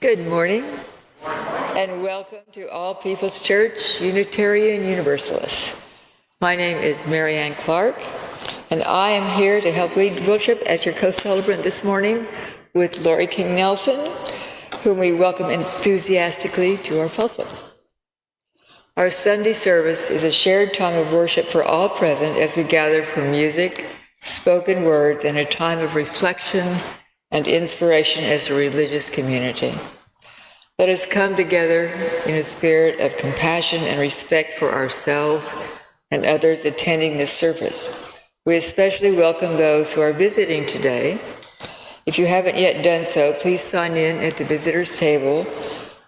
Good morning, and welcome to All People's Church, Unitarian Universalist. My name is Mary Ann Clark, and I am here to help lead worship as your co-celebrant this morning with Lori King Nelson, whom we welcome enthusiastically to our pulpit. Our Sunday service is a shared time of worship for all present as we gather for music, spoken words, and a time of reflection and inspiration as a religious community. Let us come together in a spirit of compassion and respect for ourselves and others attending this service. We especially welcome those who are visiting today. If you haven't yet done so, please sign in at the visitors table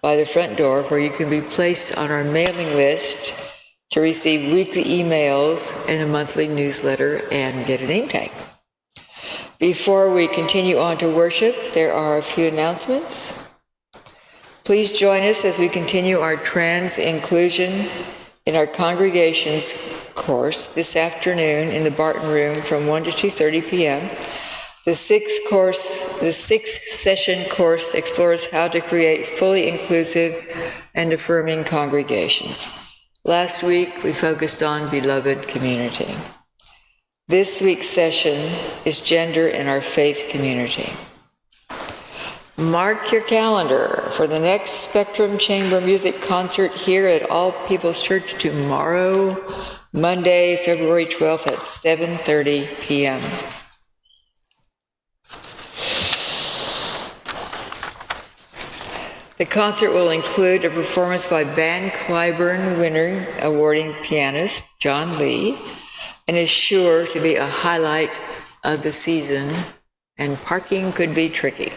by the front door, where you can be placed on our mailing list to receive weekly emails and a monthly newsletter and get a name tag. Before we continue on to worship, there are a few announcements. Please join us as we continue our trans inclusion in our congregations course this afternoon in the Barton Room from 1 to 2:30 p.m. The sixth session course explores how to create fully inclusive and affirming congregations. Last week, we focused on beloved community. This week's session is gender in our faith community. Mark your calendar for the next Spectrum Chamber Music concert here at All People's Church tomorrow, Monday, February 12th at 7:30 p.m. The concert will include a performance by Van Cliburn winner awarding pianist John Lee, and is sure to be a highlight of the season, and parking could be tricky.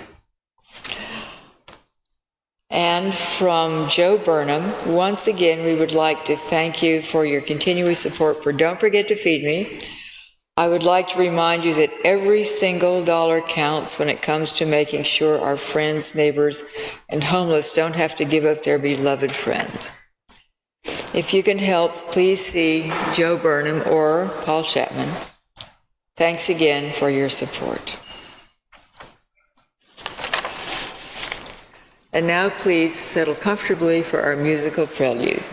And from Joe Burnham, once again, we would like to thank you for your continuous support for Don't Forget to Feed Me. I would like to remind you that every single dollar counts when it comes to making sure our friends, neighbors, and homeless don't have to give up their beloved friends. If you can help, please see Joe Burnham or Paul Chapman. Thanks again for your support. And now please settle comfortably for our musical prelude.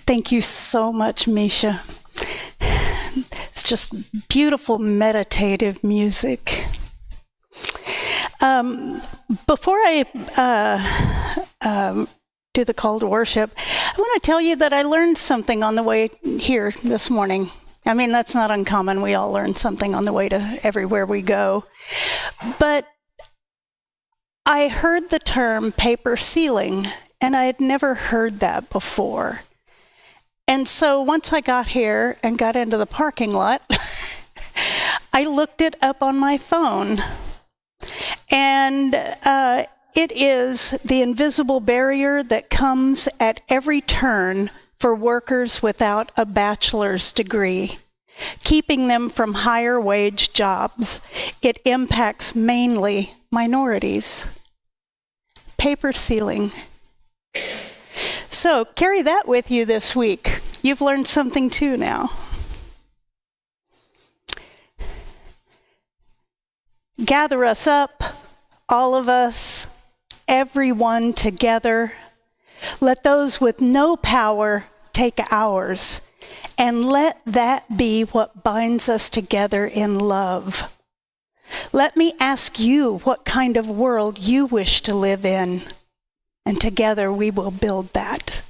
Thank you so much, Misha. It's just beautiful meditative music. Before I do the call to worship, I want to tell you that I learned something on the way here this morning. I mean, that's not uncommon. We all learn something on the way to everywhere we go. But I heard the term paper ceiling, and I had never heard that before. And so once I got here and got into the parking lot, I looked it up on my phone. And it is the invisible barrier that comes at every turn for workers without a bachelor's degree, keeping them from higher wage jobs. It impacts mainly minorities. Paper ceiling. So carry that with you this week. You've learned something too now. Gather us up, all of us, everyone together. Let those with no power take ours, and let that be what binds us together in love. Let me ask you what kind of world you wish to live in, and together we will build that.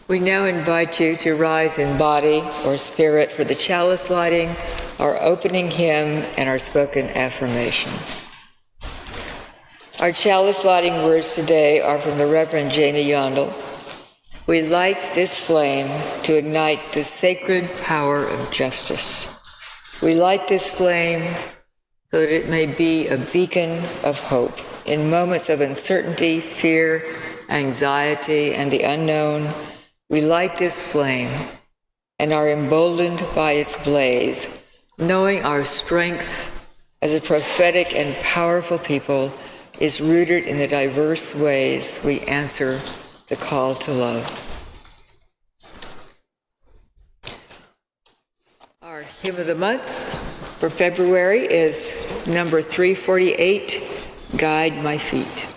We now invite you to rise in body or spirit for the chalice lighting, our opening hymn, and our spoken affirmation. Our chalice lighting words today are from the Reverend Jamie Yondell. We light this flame to ignite the sacred power of justice. We light this flame so that it may be a beacon of hope in moments of uncertainty, fear, anxiety, and the unknown. We light this flame and are emboldened by its blaze, knowing our strength as a prophetic and powerful people is rooted in the diverse ways we answer the call to love. Our hymn of the month for February is number 348, Guide My Feet.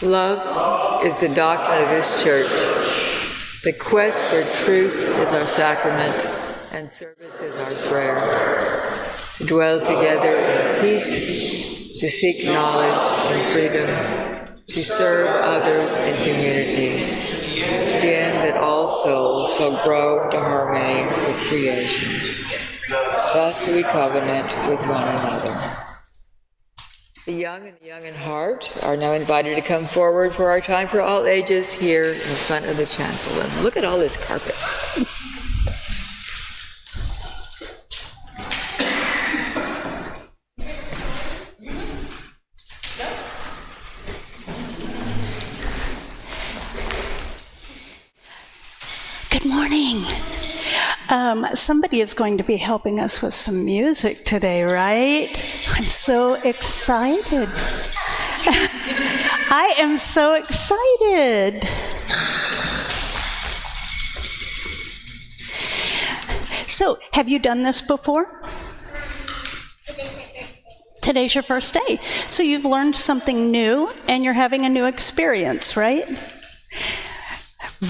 Love is the doctrine of this church. The quest for truth is our sacrament, and service is our prayer. To dwell together in peace, to seek knowledge and freedom, to serve others in community, to the end that all souls shall grow into harmony with creation. Thus do we covenant with one another. The young and the young in heart are now invited to come forward for our time for all ages here in front of the chancel. And look at all this carpet. Good morning. Somebody is going to be helping us with some music today, right? I'm so excited. I am so excited. So, have you done this before? Today's your first day. So you've learned something new and you're having a new experience, right?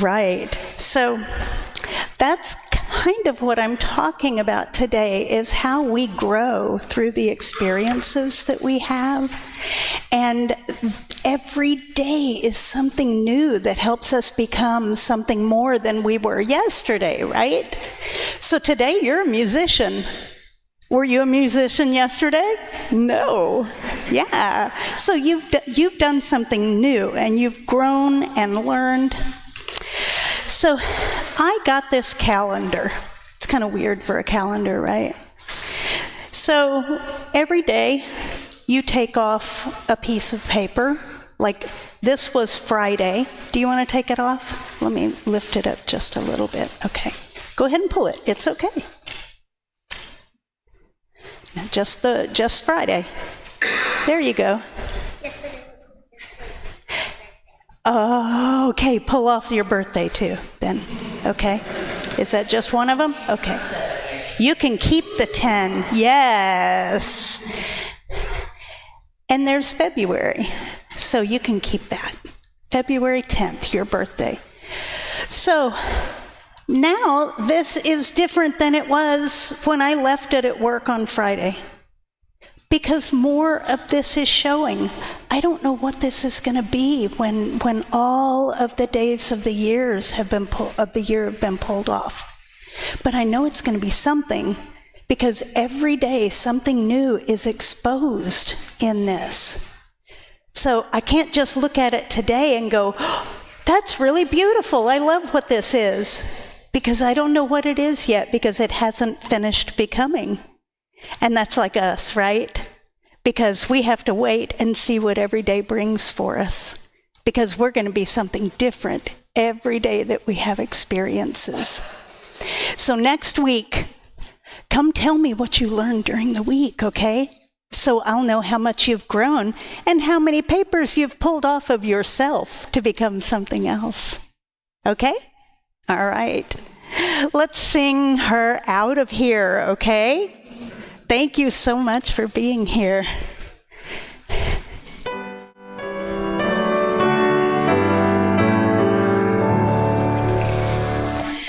Right. So that's kind of what I'm talking about today, is how we grow through the experiences that we have. And every day is something new that helps us become something more than we were yesterday, right? So today you're a musician. Were you a musician yesterday? No. Yeah. So you've done something new and you've grown and learned. So I got this calendar. It's kind of weird for a calendar, right? So every day you take off a piece of paper. Like this was Friday. Do you want to take it off? Let me lift it up just a little bit. Okay. Go ahead and pull it. It's okay. Just Friday. There you go. Oh, okay, pull off your birthday too, then. Okay. Is that just one of them? Okay. You can keep the 10. Yes. And there's February. So you can keep that. February 10th, your birthday. So now this is different than it was when I left it at work on Friday. Because more of this is showing. I don't know what this is going to be when all of the days of the years have been pulled off. But I know it's going to be something, because every day something new is exposed in this. So I can't just look at it today and go, oh, that's really beautiful. I love what this is. Because I don't know what it is yet, because it hasn't finished becoming. And that's like us, right? Because we have to wait and see what every day brings for us. Because we're going to be something different every day that we have experiences. So next week, come tell me what you learned during the week, okay? So I'll know how much you've grown and how many papers you've pulled off of yourself to become something else. Okay? All right. Let's sing her out of here, okay? Thank you so much for being here.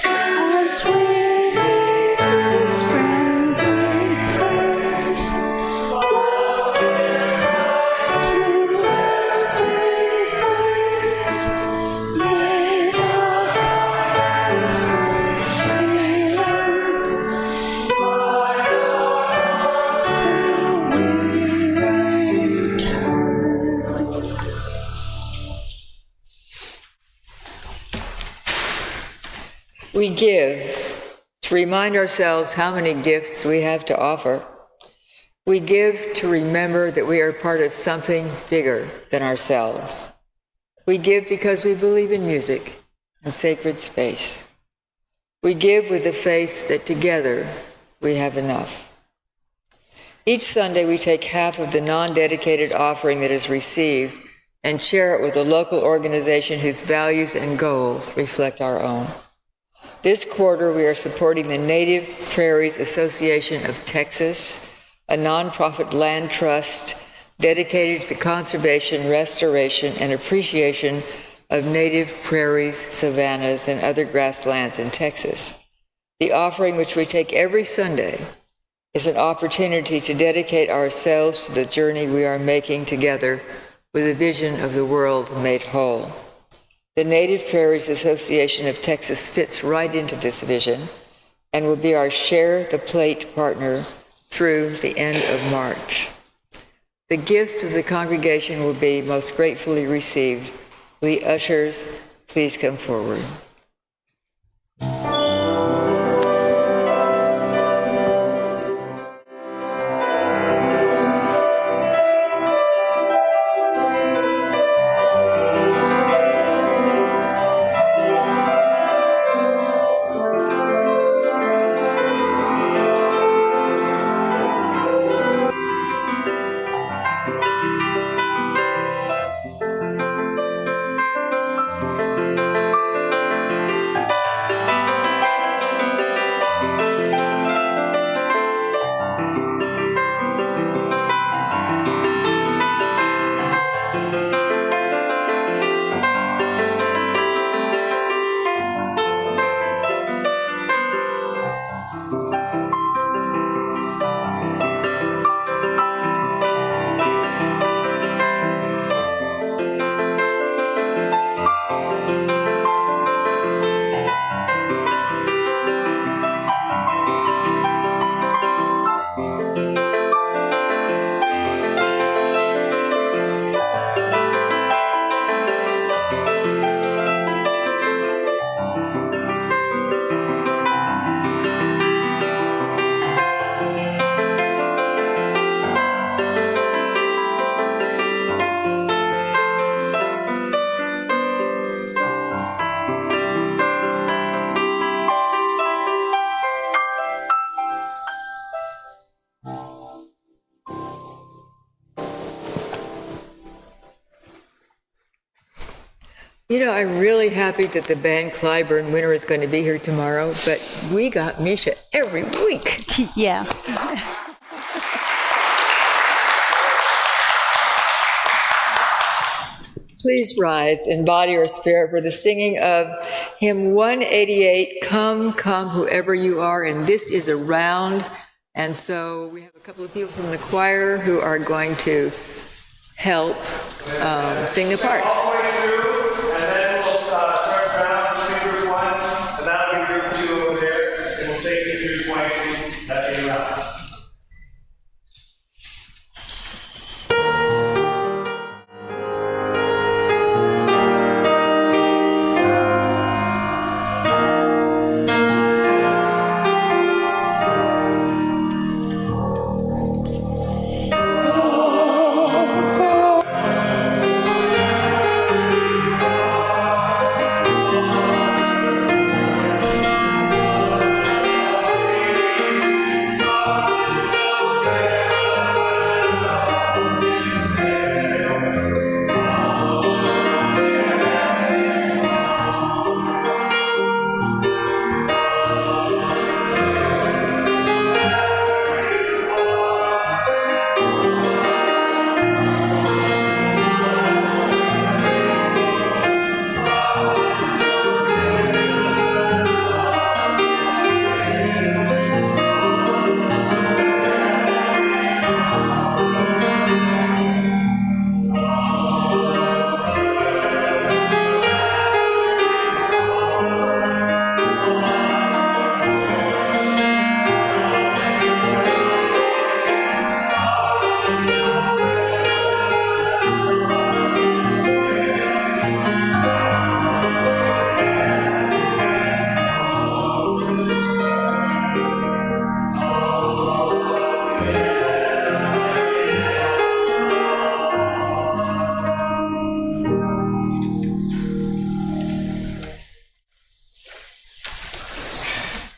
As we leave this friendly place, love give to every face. May the kindness we learn We give to remind ourselves how many gifts we have to offer. We give to remember that we are part of something bigger than ourselves. We give because we believe in music and sacred space. We give with the faith that together we have enough. Each Sunday we take half of the non-dedicated offering that is received and share it with a local organization whose values and goals reflect our own. This quarter, we are supporting the Native Prairies Association of Texas, a nonprofit land trust dedicated to the conservation, restoration, and appreciation of native prairies, savannas, and other grasslands in Texas. The offering, which we take every Sunday, is an opportunity to dedicate ourselves to the journey we are making together with a vision of the world made whole. The Native Prairies Association of Texas fits right into this vision and will be our Share the Plate partner through the end of March. The gifts of the congregation will be most gratefully received. Will the ushers please come forward? You know, I'm really happy that the band Clyburn Winter is going to be here tomorrow, but we got Misha every week. Yeah. Please rise in body or spirit for the singing of hymn 188, Come, Come, Whoever You Are, and this is a round, and so we have a couple of people from the choir who are going to help sing the parts.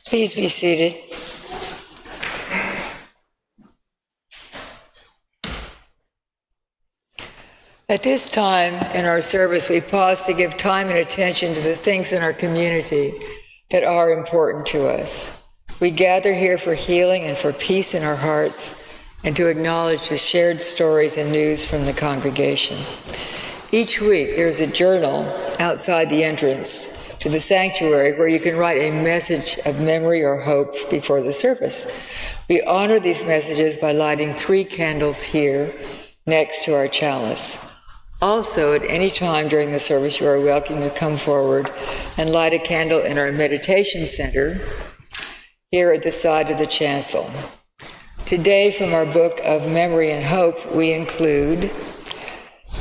Please be seated. At this time in our service, we pause to give time and attention to the things in our community that are important to us. We gather here for healing and for peace in our hearts and to acknowledge the shared stories and news from the congregation. Each week, there's a journal outside the entrance to the sanctuary where you can write a message of memory or hope before the service. We honor these messages by lighting 3 candles here next to our chalice. Also, at any time during the service, you are welcome to come forward and light a candle in our meditation center here at the side of the chancel. Today, from our book of Memory and Hope, we include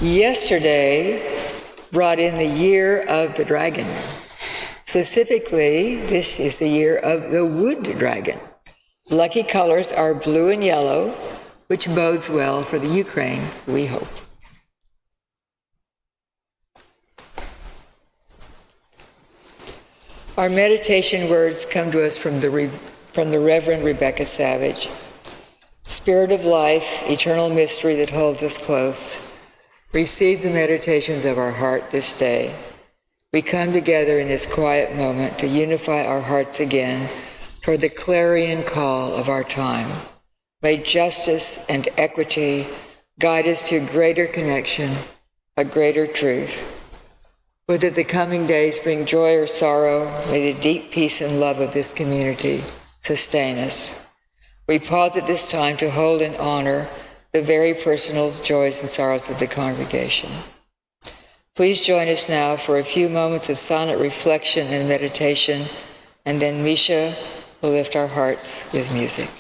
yesterday brought in the year of the dragon. Specifically, this is the year of the wood dragon. Lucky colors are blue and yellow, which bodes well for the Ukraine, we hope. Our meditation words come to us from the Reverend Rebecca Savage. Spirit of life, eternal mystery that holds us close, receive the meditations of our heart this day. We come together in this quiet moment to unify our hearts again toward the clarion call of our time. May justice and equity guide us to greater connection, a greater truth. Whether the coming days bring joy or sorrow, may the deep peace and love of this community sustain us. We pause at this time to hold and honor the very personal joys and sorrows of the congregation. Please join us now for a few moments of silent reflection and meditation, and then Misha will lift our hearts with music.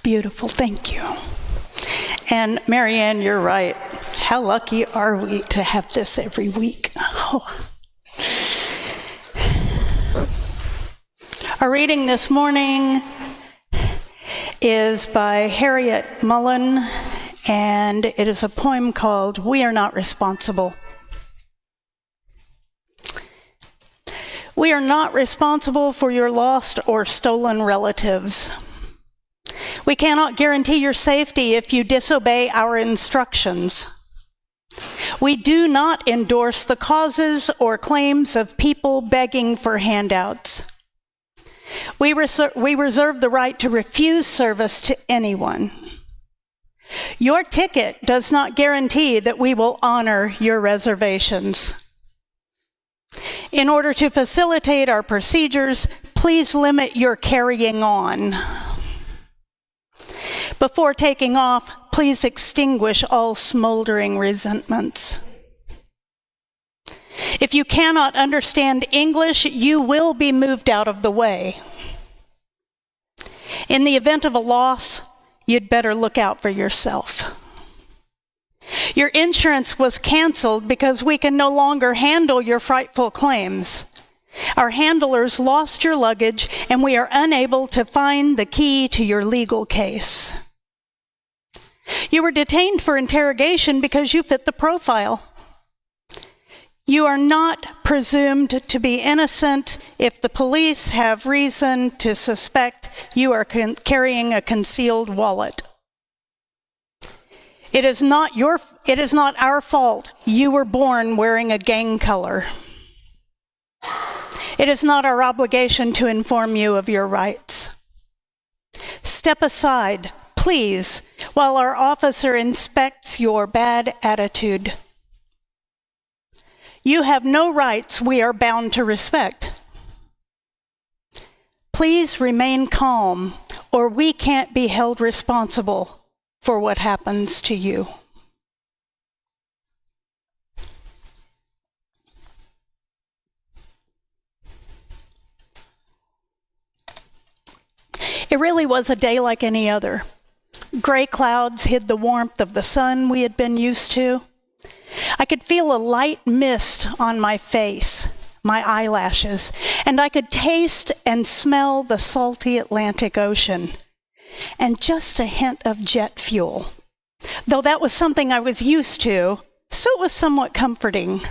Beautiful, thank you. And Marianne, you're right. How lucky are we to have this every week? Oh. Our reading this morning is by Harriet Mullen, and it is a poem called "We Are Not Responsible." We are not responsible for your lost or stolen relatives. We cannot guarantee your safety if you disobey our instructions. We do not endorse the causes or claims of people begging for handouts. We reserve the right to refuse service to anyone. Your ticket does not guarantee that we will honor your reservations. In order to facilitate our procedures, please limit your carrying on. Before taking off, please extinguish all smoldering resentments. If you cannot understand English, you will be moved out of the way. In the event of a loss, you'd better look out for yourself. Your insurance was canceled because we can no longer handle your frightful claims. Our handlers lost your luggage, and we are unable to find the key to your legal case. You were detained for interrogation because you fit the profile. You are not presumed to be innocent if the police have reason to suspect you are carrying a concealed wallet. It is not our fault you were born wearing a gang color. It is not our obligation to inform you of your rights. Step aside, please, while our officer inspects your bad attitude. You have no rights we are bound to respect. Please remain calm, or we can't be held responsible for what happens to you. It really was a day like any other. Gray clouds hid the warmth of the sun we had been used to. I could feel a light mist on my face, my eyelashes, and I could taste and smell the salty Atlantic Ocean, and just a hint of jet fuel. Though that was something I was used to, so it was somewhat comforting.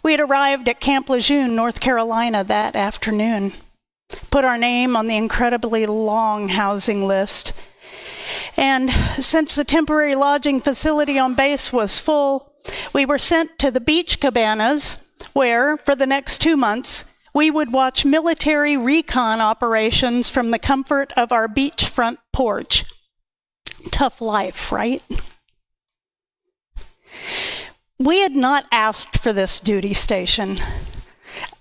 We had arrived at Camp Lejeune, North Carolina that afternoon, put our name on the incredibly long housing list. And since the temporary lodging facility on base was full, we were sent to the beach cabanas where, for the next 2 months, we would watch military recon operations from the comfort of our beachfront porch. Tough life, right? We had not asked for this duty station,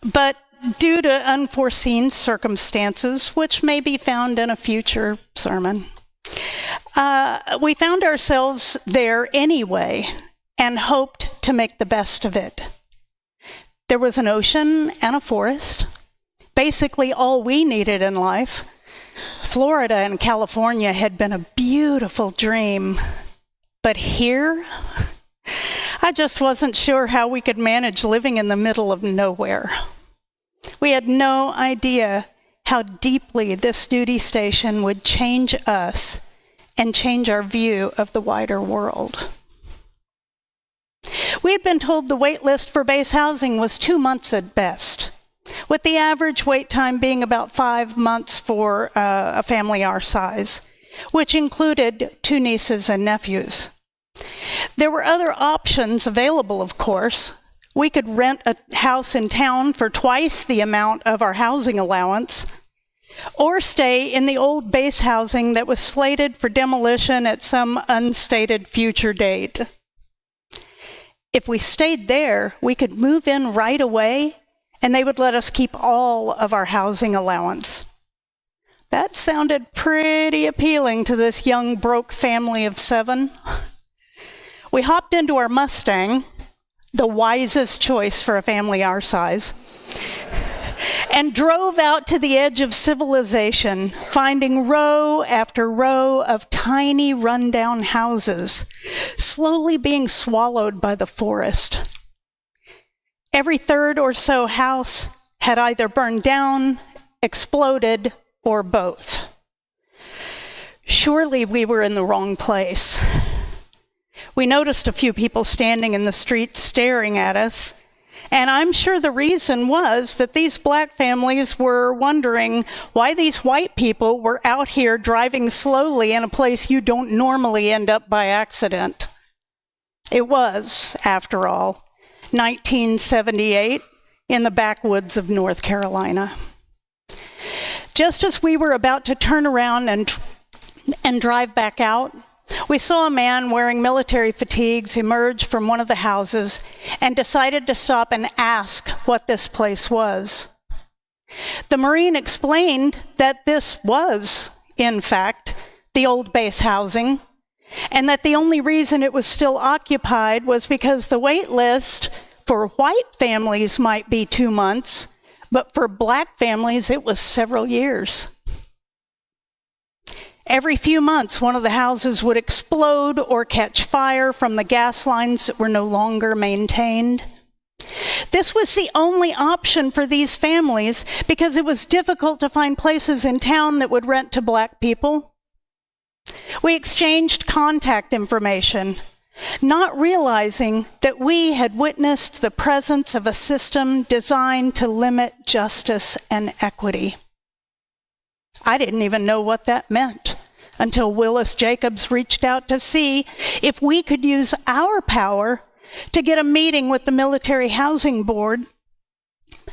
but due to unforeseen circumstances, which may be found in a future sermon, we found ourselves there anyway and hoped to make the best of it. There was an ocean and a forest, basically all we needed in life. Florida and California had been a beautiful dream, but here, I just wasn't sure how we could manage living in the middle of nowhere. We had no idea how deeply this duty station would change us and change our view of the wider world. We had been told the wait list for base housing was 2 months at best, with the average wait time being about 5 months for a family our size, which included 2 nieces and nephews. There were other options available, of course. We could rent a house in town for twice the amount of our housing allowance, or stay in the old base housing that was slated for demolition at some unstated future date. If we stayed there, we could move in right away, and they would let us keep all of our housing allowance. That sounded pretty appealing to this young, broke family of 7. We hopped into our Mustang, the wisest choice for a family our size, and drove out to the edge of civilization, finding row after row of tiny rundown houses, slowly being swallowed by the forest. Every third or so house had either burned down, exploded, or both. Surely we were in the wrong place. We noticed a few people standing in the street staring at us, and I'm sure the reason was that these black families were wondering why these white people were out here driving slowly in a place you don't normally end up by accident. It was, after all, 1978 in the backwoods of North Carolina. Just as we were about to turn around and drive back out, we saw a man wearing military fatigues emerge from one of the houses and decided to stop and ask what this place was. The Marine explained that this was, in fact, the old base housing, and that the only reason it was still occupied was because the wait list for white families might be 2 months, but for black families it was several years. Every few months, one of the houses would explode or catch fire from the gas lines that were no longer maintained. This was the only option for these families because it was difficult to find places in town that would rent to black people. We exchanged contact information, not realizing that we had witnessed the presence of a system designed to limit justice and equity. I didn't even know what that meant until Willis Jacobs reached out to see if we could use our power to get a meeting with the Military Housing Board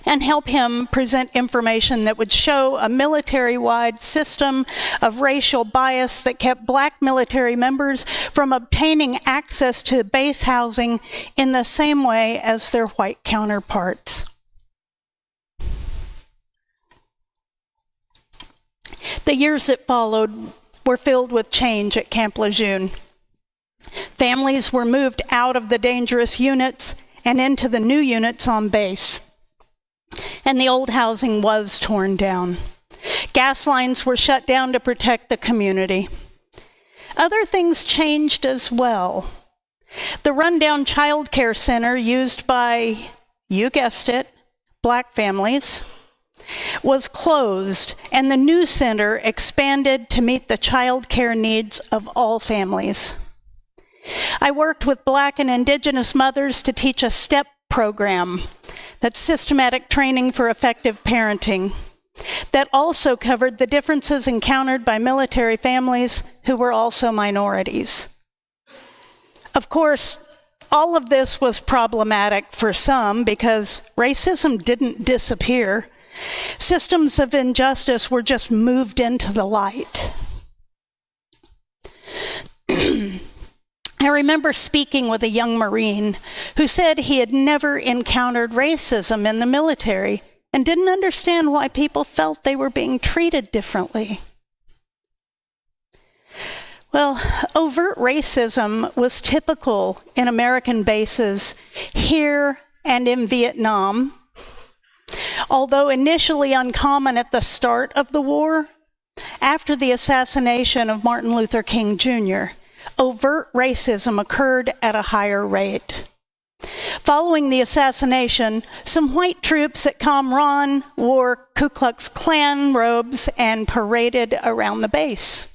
and help him present information that would show a military-wide system of racial bias that kept Black military members from obtaining access to base housing in the same way as their white counterparts. The years that followed were filled with change at Camp Lejeune. Families were moved out of the dangerous units and into the new units on base. And the old housing was torn down. Gas lines were shut down to protect the community. Other things changed as well. The rundown child care center used by, you guessed it, Black families, was closed, and the new center expanded to meet the child care needs of all families. I worked with Black and Indigenous mothers to teach a STEP program, that's systematic training for effective parenting, that also covered the differences encountered by military families who were also minorities. Of course, all of this was problematic for some because racism didn't disappear. Systems of injustice were just moved into the light. I remember speaking with a young Marine who said he had never encountered racism in the military and didn't understand why people felt they were being treated differently. Well, overt racism was typical in American bases here and in Vietnam. Although initially uncommon at the start of the war, after the assassination of Martin Luther King Jr., overt racism occurred at a higher rate. Following the assassination, some white troops at Cam Ranh wore Ku Klux Klan robes and paraded around the base.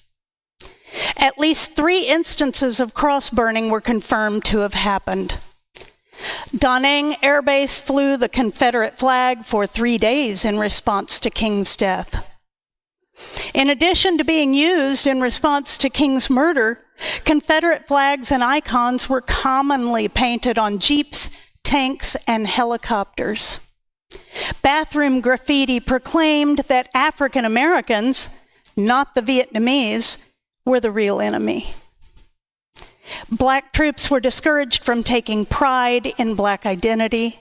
At least 3 instances of cross-burning were confirmed to have happened. Da Nang Air Base flew the Confederate flag for 3 days in response to King's death. In addition to being used in response to King's murder, Confederate flags and icons were commonly painted on jeeps, tanks, and helicopters. Bathroom graffiti proclaimed that African Americans, not the Vietnamese, were the real enemy. Black troops were discouraged from taking pride in Black identity,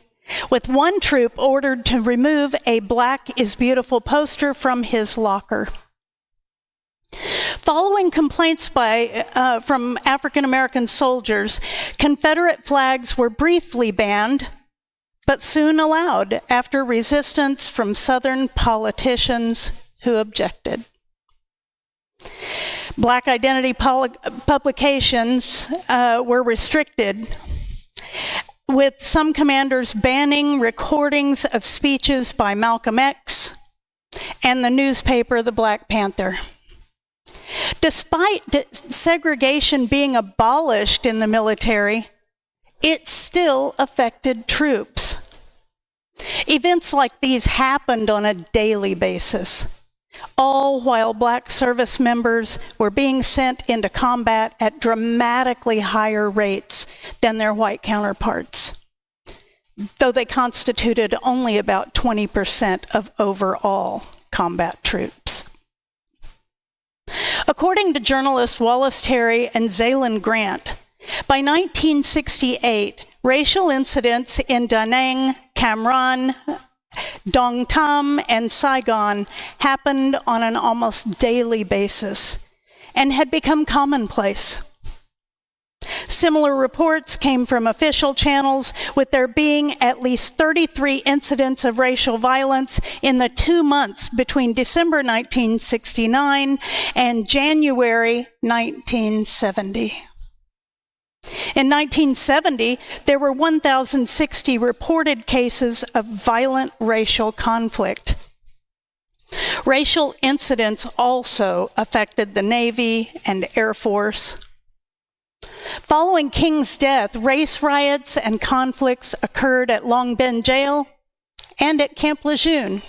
with one troop ordered to remove a "Black is Beautiful" poster from his locker. Following complaints from African American soldiers, Confederate flags were briefly banned, but soon allowed after resistance from Southern politicians who objected. Black identity publications were restricted, with some commanders banning recordings of speeches by Malcolm X and the newspaper The Black Panther. Despite segregation being abolished in the military, it still affected troops. Events like these happened on a daily basis, all while Black service members were being sent into combat at dramatically higher rates than their white counterparts, though they constituted only about 20% of overall combat troops. According to journalists Wallace Terry and Zaylen Grant, by 1968, racial incidents in Da Nang, Cam Ranh, Dong Tam, and Saigon happened on an almost daily basis and had become commonplace. Similar reports came from official channels, with there being at least 33 incidents of racial violence in the 2 months between December 1969 and January 1970. In 1970, there were 1,060 reported cases of violent racial conflict. Racial incidents also affected the Navy and Air Force. Following King's death, race riots and conflicts occurred at Long Binh Jail and at Camp Lejeune.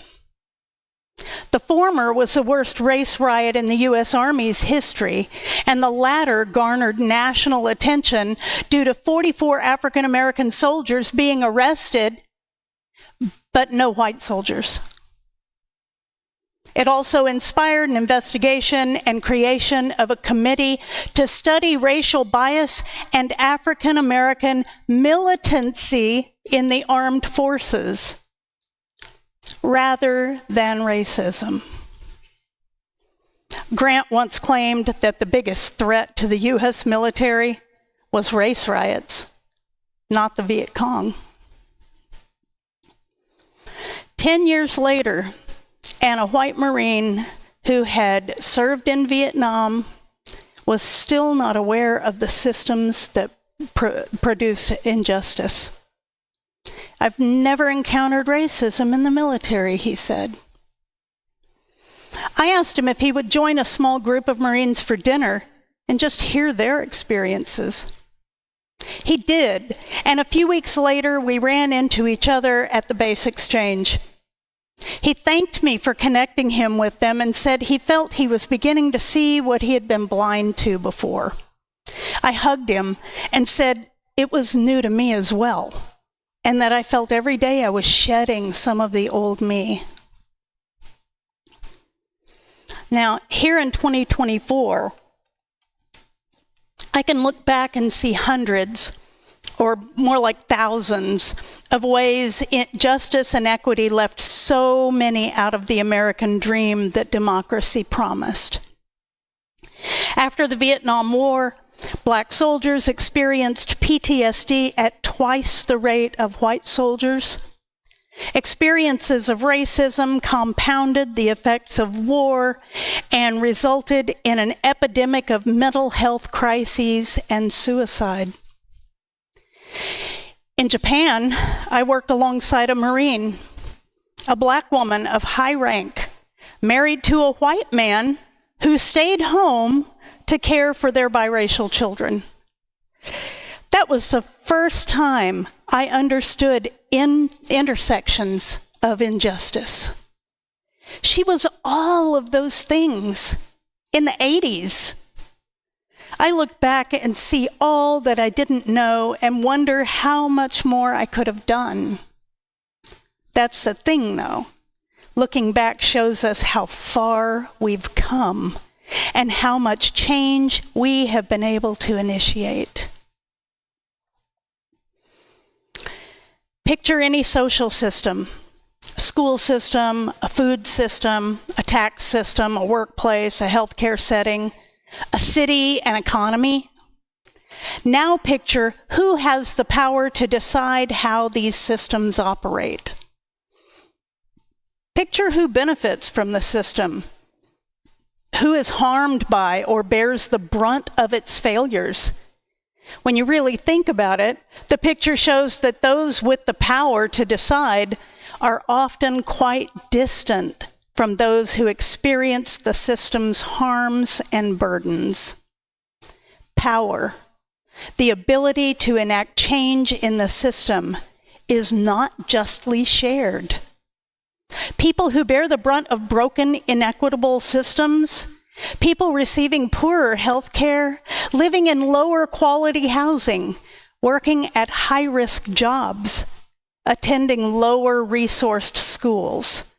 The former was the worst race riot in the U.S. Army's history, and the latter garnered national attention due to 44 African American soldiers being arrested but no white soldiers. It also inspired an investigation and creation of a committee to study racial bias and African American militancy in the armed forces rather than racism. Grant once claimed that the biggest threat to the U.S. military was race riots, not the Viet Cong. 10 years later, and a white Marine who had served in Vietnam was still not aware of the systems that produce injustice. I've never encountered racism in the military, he said. I asked him if he would join a small group of Marines for dinner and just hear their experiences. He did, and a few weeks later, we ran into each other at the base exchange. He thanked me for connecting him with them and said he felt he was beginning to see what he had been blind to before. I hugged him and said it was new to me as well, and that I felt every day I was shedding some of the old me. Now, here in 2024, I can look back and see hundreds, or more like thousands, of ways justice and equity left so many out of the American dream that democracy promised. After the Vietnam War, Black soldiers experienced PTSD at twice the rate of white soldiers. Experiences of racism compounded the effects of war and resulted in an epidemic of mental health crises and suicide. In Japan, I worked alongside a Marine, a Black woman of high rank, married to a white man who stayed home to care for their biracial children. That was the first time I understood intersections of injustice. She was all of those things in the 80s. I look back and see all that I didn't know and wonder how much more I could have done. That's the thing, though. Looking back shows us how far we've come and how much change we have been able to initiate. Picture any social system, a school system, a food system, a tax system, a workplace, a healthcare setting, a city, an economy. Now picture who has the power to decide how these systems operate. Picture who benefits from the system, who is harmed by or bears the brunt of its failures. When you really think about it, the picture shows that those with the power to decide are often quite distant from those who experience the system's harms and burdens. Power, the ability to enact change in the system, is not justly shared. People who bear the brunt of broken, inequitable systems, people receiving poorer health care, living in lower quality housing, working at high-risk jobs, attending lower resourced schools,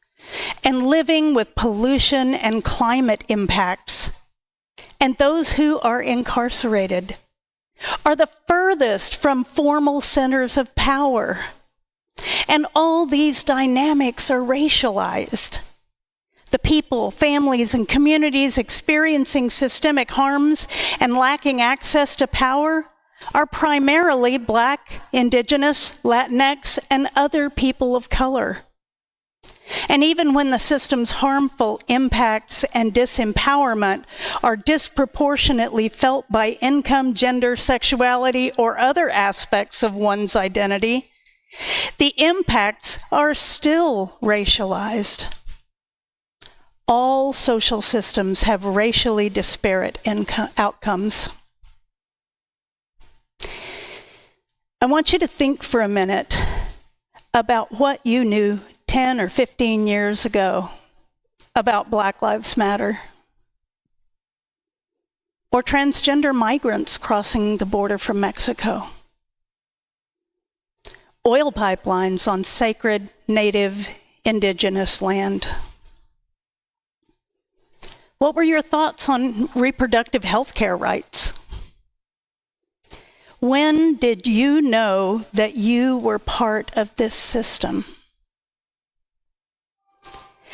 and living with pollution and climate impacts, and those who are incarcerated, are the furthest from formal centers of power. And all these dynamics are racialized. The people, families, and communities experiencing systemic harms and lacking access to power are primarily Black, Indigenous, Latinx, and other people of color. And even when the system's harmful impacts and disempowerment are disproportionately felt by income, gender, sexuality, or other aspects of one's identity, the impacts are still racialized. All social systems have racially disparate outcomes. I want you to think for a minute about what you knew 10 or 15 years ago about Black Lives Matter, or transgender migrants crossing the border from Mexico, oil pipelines on sacred native indigenous land. What were your thoughts on reproductive health care rights? When did you know that you were part of this system?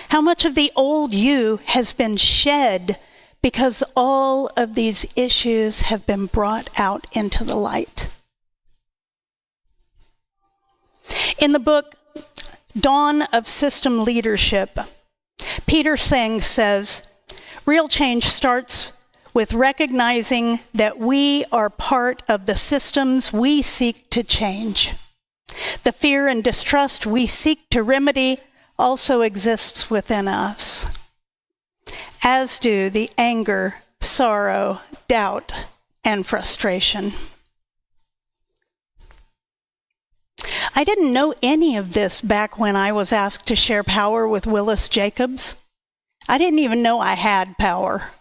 How much of the old you has been shed because all of these issues have been brought out into the light? In the book, Dawn of System Leadership, Peter Senge says, real change starts with recognizing that we are part of the systems we seek to change. The fear and distrust we seek to remedy also exists within us, as do the anger, sorrow, doubt, and frustration. I didn't know any of this back when I was asked to share power with Willis Jacobs. I didn't even know I had power.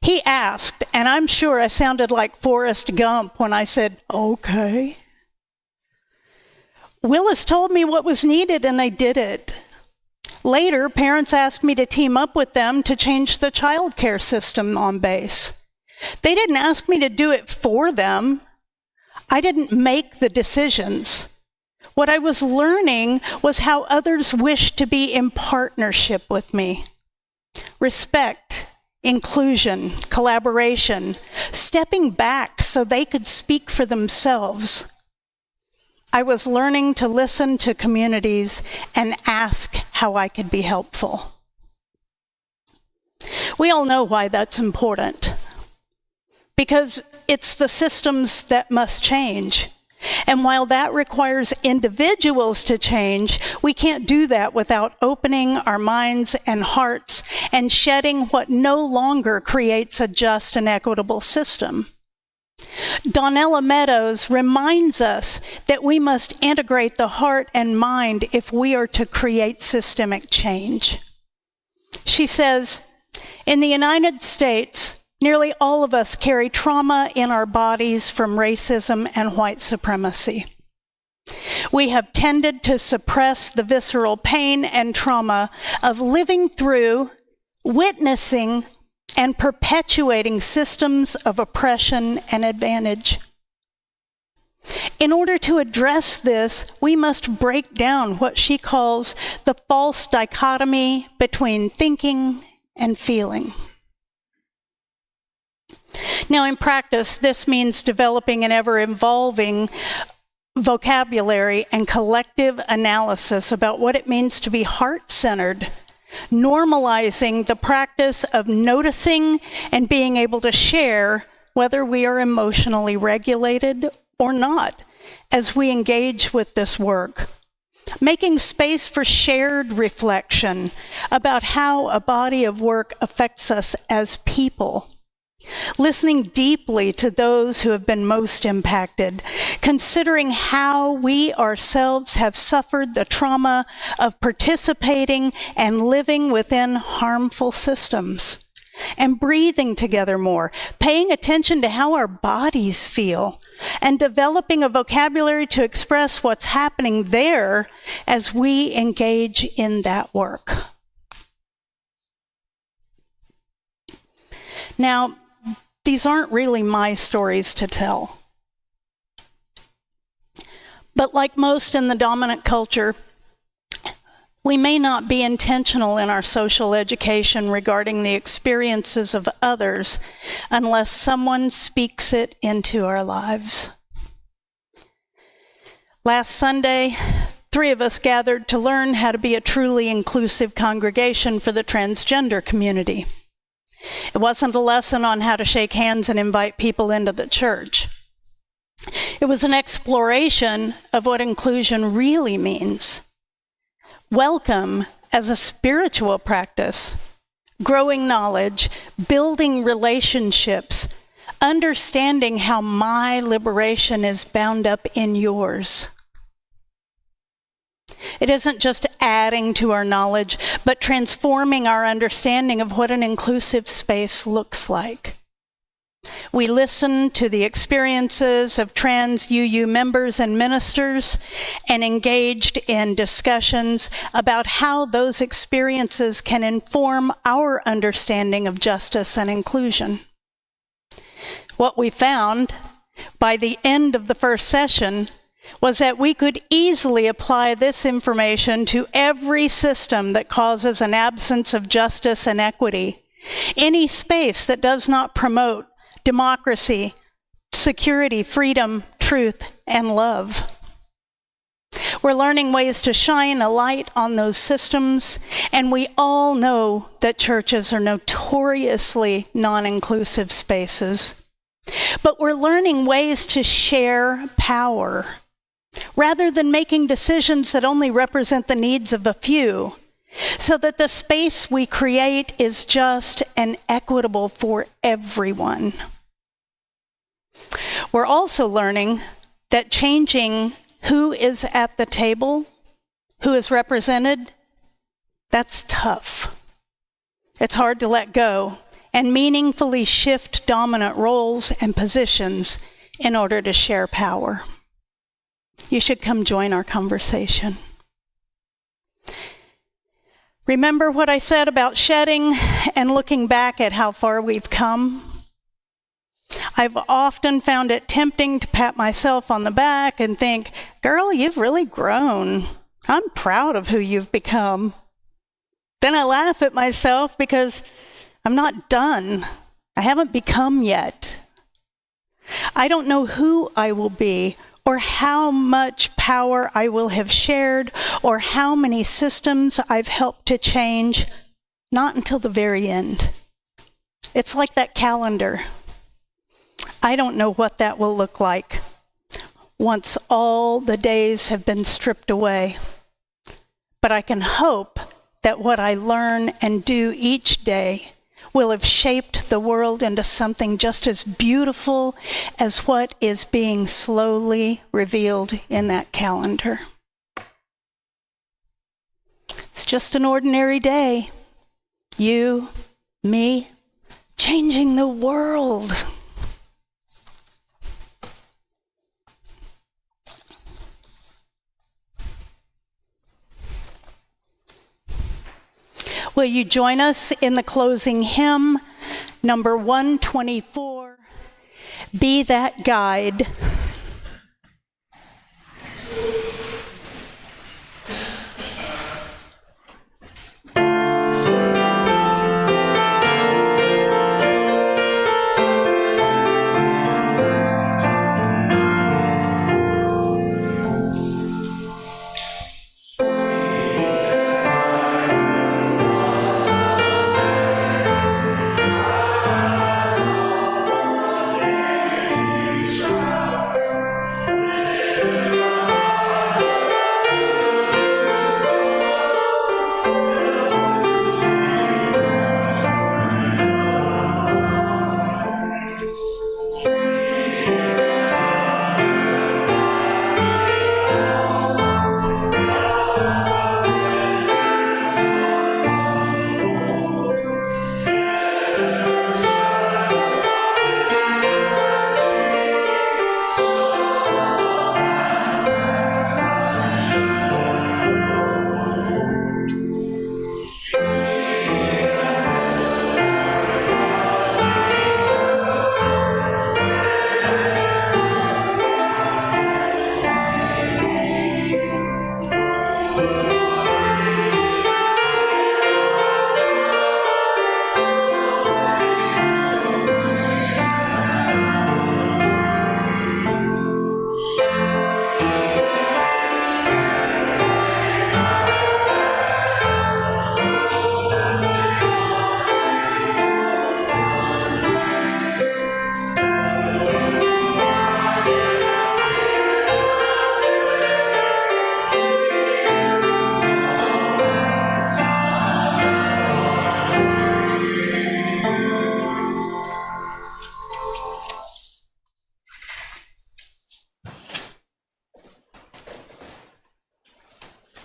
He asked, and I'm sure I sounded like Forrest Gump when I said, okay. Willis told me what was needed, and I did it. Later, parents asked me to team up with them to change the child care system on base. They didn't ask me to do it for them. I didn't make the decisions. What I was learning was how others wished to be in partnership with me. Respect, inclusion, collaboration, stepping back so they could speak for themselves. I was learning to listen to communities and ask how I could be helpful. We all know why that's important. Because it's the systems that must change. And while that requires individuals to change, we can't do that without opening our minds and hearts and shedding what no longer creates a just and equitable system. Donella Meadows reminds us that we must integrate the heart and mind if we are to create systemic change. She says, in the United States, nearly all of us carry trauma in our bodies from racism and white supremacy. We have tended to suppress the visceral pain and trauma of living through, witnessing, and perpetuating systems of oppression and advantage. In order to address this, we must break down what she calls the false dichotomy between thinking and feeling. Now, in practice, this means developing an ever-evolving vocabulary and collective analysis about what it means to be heart-centered, normalizing the practice of noticing and being able to share whether we are emotionally regulated or not as we engage with this work. Making space for shared reflection about how a body of work affects us as people. Listening deeply to those who have been most impacted, considering how we ourselves have suffered the trauma of participating and living within harmful systems, and breathing together more, paying attention to how our bodies feel, and developing a vocabulary to express what's happening there as we engage in that work. Now, these aren't really my stories to tell. But like most in the dominant culture, we may not be intentional in our social education regarding the experiences of others unless someone speaks it into our lives. Last Sunday, 3 of us gathered to learn how to be a truly inclusive congregation for the transgender community. It wasn't a lesson on how to shake hands and invite people into the church. It was an exploration of what inclusion really means. Welcome as a spiritual practice, growing knowledge, building relationships, understanding how my liberation is bound up in yours. It isn't just adding to our knowledge, but transforming our understanding of what an inclusive space looks like. We listened to the experiences of trans UU members and ministers and engaged in discussions about how those experiences can inform our understanding of justice and inclusion. What we found by the end of the first session was that we could easily apply this information to every system that causes an absence of justice and equity, any space that does not promote democracy, security, freedom, truth, and love. We're learning ways to shine a light on those systems, and we all know that churches are notoriously non-inclusive spaces. But we're learning ways to share power, rather than making decisions that only represent the needs of a few, so that the space we create is just and equitable for everyone. We're also learning that changing who is at the table, who is represented, that's tough. It's hard to let go and meaningfully shift dominant roles and positions in order to share power. You should come join our conversation. Remember what I said about shedding and looking back at how far we've come? I've often found it tempting to pat myself on the back and think, girl, you've really grown. I'm proud of who you've become. Then I laugh at myself because I'm not done. I haven't become yet. I don't know who I will be, or how much power I will have shared, or how many systems I've helped to change, not until the very end. It's like that calendar. I don't know what that will look like once all the days have been stripped away. But I can hope that what I learn and do each day will have shaped the world into something just as beautiful as what is being slowly revealed in that calendar. It's just an ordinary day. You, me, changing the world. Will you join us in the closing hymn, number 124, Be That Guide.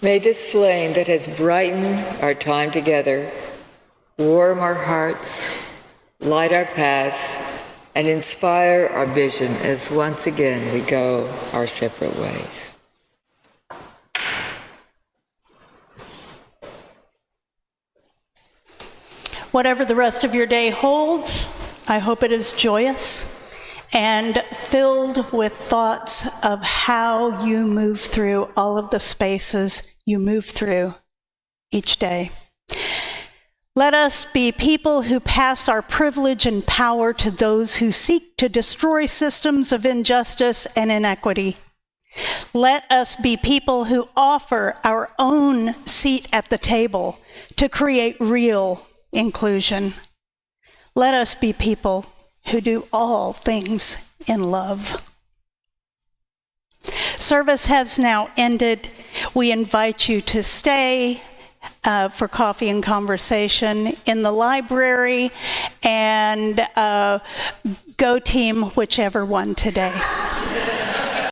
May this flame that has brightened our time together warm our hearts, light our paths, and inspire our vision as once again we go our separate ways. Whatever the rest of your day holds, I hope it is joyous and filled with thoughts of how you move through all of the spaces you move through each day. Let us be people who pass our privilege and power to those who seek to destroy systems of injustice and inequity. Let us be people who offer our own seat at the table to create real inclusion. Let us be people who do all things in love. Service has now ended. We invite you to stay for coffee and conversation in the library, and go team whichever won today.